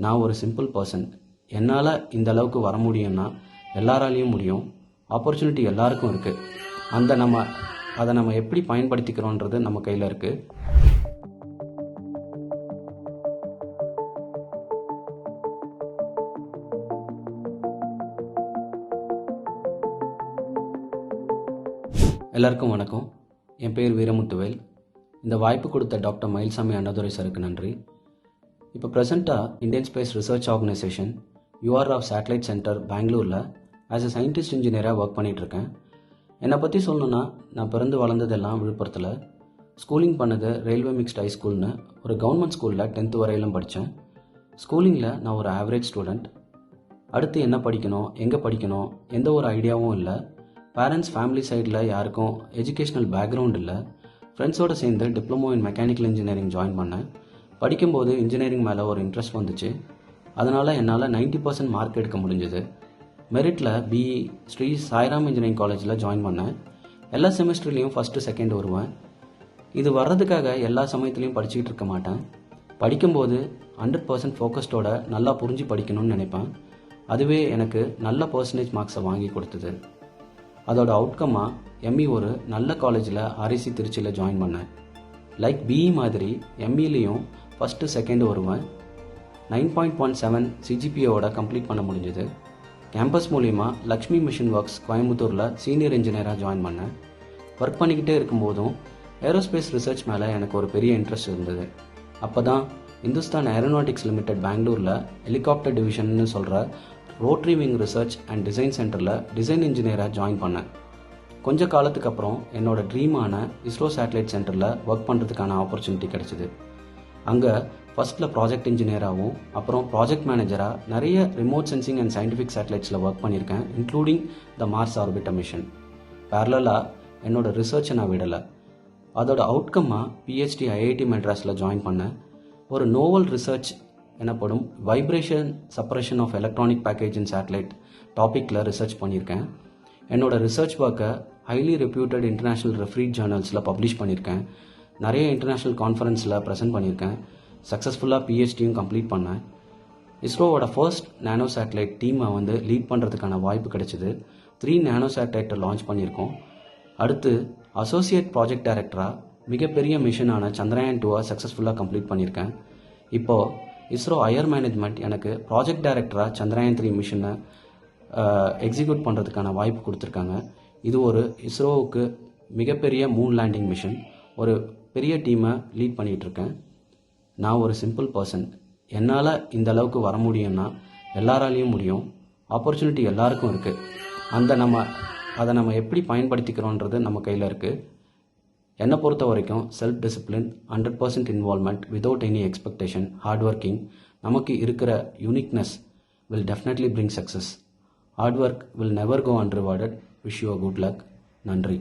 நான் ஒரு simple person. என்னால் இந்த அளவுக்கு வர முடியும்னா எல்லாராலையும் முடியும். ஆப்பர்ச்சுனிட்டி எல்லாருக்கும் இருக்குது. அதை நம்ம எப்படி பயன்படுத்திக்கிறோன்றது நம்ம கையில் இருக்குது. எல்லாருக்கும் வணக்கம். என் பேர் வீரமுத்துவேல். இந்த வாய்ப்பு கொடுத்த டாக்டர் மயில்சாமி அண்ணாதுரை சாருக்கு நன்றி. இப்போ ப்ரெசண்ட்டாக Indian Space Research Organisation URF satellite centre பெங்களூரில் ஆஸ் எ சயின்டிஸ்ட் இன்ஜினியராக ஒர்க் பண்ணிகிட்ருக்கேன். என்னை பற்றி சொல்லணுன்னா, நான் பிறந்து வளர்ந்ததெல்லாம் விழுப்புரத்தில். ஸ்கூலிங் பண்ணது ரயில்வே மிக்ஸ்ட் ஹை ஸ்கூல்னு ஒரு கவர்மெண்ட் ஸ்கூலில் 10th வரையிலும் படித்தேன். ஸ்கூலிங்கில் நான் ஒரு ஆவரேஜ் ஸ்டூடெண்ட். அடுத்து என்ன படிக்கணும், எங்கே படிக்கணும், எந்த ஒரு ஐடியாவும் இல்லை. பேரண்ட்ஸ் ஃபேமிலி சைடில் யாருக்கும் எஜுகேஷ்னல் பேக்ரவுண்ட் இல்லை. ஃப்ரெண்ட்ஸோடு சேர்ந்து diploma in mechanical engineering join பண்ணேன். படிக்கும்போது இன்ஜினியரிங் மேலே ஒரு இன்ட்ரெஸ்ட் வந்துச்சு. அதனால் என்னால் 90% மார்க் எடுக்க முடிஞ்சது. மெரிட்டில் BE ஸ்ரீ சாய்ராம் இன்ஜினியரிங் காலேஜில் ஜாயின் பண்ணேன். எல்லா செமஸ்டர்லேயும் ஃபஸ்ட்டு செகண்ட் வருவேன். இது வர்றதுக்காக எல்லா சமயத்துலேயும் படிச்சுக்கிட்டு இருக்க மாட்டேன். படிக்கும்போது 100% ஃபோக்கஸ்டோட நல்லா புரிஞ்சு படிக்கணும்னு நினைப்பேன். அதுவே எனக்கு நல்ல பர்சன்டேஜ் மார்க்ஸை வாங்கி கொடுத்தது. அதோட அவுட்கம்மாக ME ஒரு நல்ல காலேஜில் REC திருச்சியில் ஜாயின் பண்ணேன். லைக் BE மாதிரி ME-லேயும் ஃபஸ்ட்டு செகண்ட் வருவேன். 9.17 CGPA-வோட கம்ப்ளீட் பண்ண முடிஞ்சது. கேம்பஸ் மூலிமா லக்ஷ்மி மிஷன் ஒர்க்ஸ் கோயம்புத்தூரில் சீனியர் இன்ஜினியராக ஜாயின் பண்ணேன். ஒர்க் பண்ணிக்கிட்டே இருக்கும்போதும் ஏரோஸ்பேஸ் ரிசர்ச் மேலே எனக்கு ஒரு பெரிய இன்ட்ரெஸ்ட் இருந்தது. அப்போ தான் இந்துஸ்தான் ஏரோநாட்டிக்ஸ் லிமிடெட் பெங்களூரில் ஹெலிகாப்டர் டிவிஷன்னு சொல்கிற rotary wing research and design சென்டரில் டிசைன் இன்ஜினியராக ஜாயின் பண்ணேன். கொஞ்ச காலத்துக்கு அப்புறம் என்னோட ட்ரீமான இஸ்ரோ சேட்டலைட் சென்டரில் ஒர்க் பண்ணுறதுக்கான ஆப்பர்ச்சுனிட்டி கிடச்சிது. அங்கே ஃபஸ்ட்டில் ப்ராஜெக்ட் இன்ஜினியராகவும் அப்புறம் ப்ராஜெக்ட் மேனேஜராக நிறைய ரிமோட் சென்சிங் அண்ட் சயின்டிஃபிக் சேட்டலைட்ஸில் ஒர்க் பண்ணியிருக்கேன், including the Mars orbiter mission. பேரலாக என்னோட ரிசர்ச்சை நான் விடலை. அதோட அவுட்கம்மாக PhD IIT மெட்ராஸில் ஜாயின் பண்ணேன். ஒரு நோவல் ரிசர்ச் எனப்படும் vibration சப்ரேஷன் of electronic package in satellite டாப்பிக்கில் ரிசர்ச் பண்ணியிருக்கேன். என்னோடய ரிசர்ச் ஒர்க்கை ஹைலி ரெப்யூட்டட் இன்டர்நேஷ்னல் ரெஃப்ரீட் ஜேர்னல்ஸில் பப்ளிஷ் பண்ணியிருக்கேன். நிறைய இன்டர்நேஷ்னல் கான்ஃபரன்ஸில் ப்ரெசென்ட் பண்ணியிருக்கேன். சக்ஸஸ்ஃபுல்லாக PhD-யும் கம்ப்ளீட் பண்ணேன். இஸ்ரோவோட ஃபர்ஸ்ட் நேனோ சேட்டலைட் டீமை லீட் பண்ணுறதுக்கான வாய்ப்பு கிடைச்சிது. 3 நேனோ சேட்டலைட்டை லான்ச் பண்ணியிருக்கோம். அடுத்து அசோசியேட் ப்ராஜெக்ட் டைரக்டராக மிகப்பெரிய மிஷனான சந்திரயான் 2-ஐ சக்ஸஸ்ஃபுல்லாக கம்ப்ளீட் பண்ணியிருக்கேன். இப்போது இஸ்ரோ ஹையர் மேனேஜ்மெண்ட் எனக்கு ப்ராஜெக்ட் டைரக்டராக சந்திரயான் 3 மிஷனை எக்ஸிக்யூட் பண்ணுறதுக்கான வாய்ப்பு கொடுத்துருக்காங்க. இது ஒரு இஸ்ரோவுக்கு மிகப்பெரிய மூன் லேண்டிங் மிஷன். ஒரு பெரிய டீமை லீட் பண்ணிகிட்ருக்கேன். நான் ஒரு சிம்பிள் பர்சன். என்னால் இந்த அளவுக்கு வர முடியும்னா எல்லாராலையும் முடியும். ஆப்பர்ச்சுனிட்டி எல்லாருக்கும் இருக்குது. அதை நம்ம எப்படி பயன்படுத்திக்கிறோன்றது நம்ம கையில் இருக்குது. என்னை பொறுத்த வரைக்கும் self discipline, 100% involvement, without any expectation, hard working நமக்கு இருக்கிற uniqueness will definitely bring success. Hard work will never go unrewarded. Wish you a good luck. நன்றி.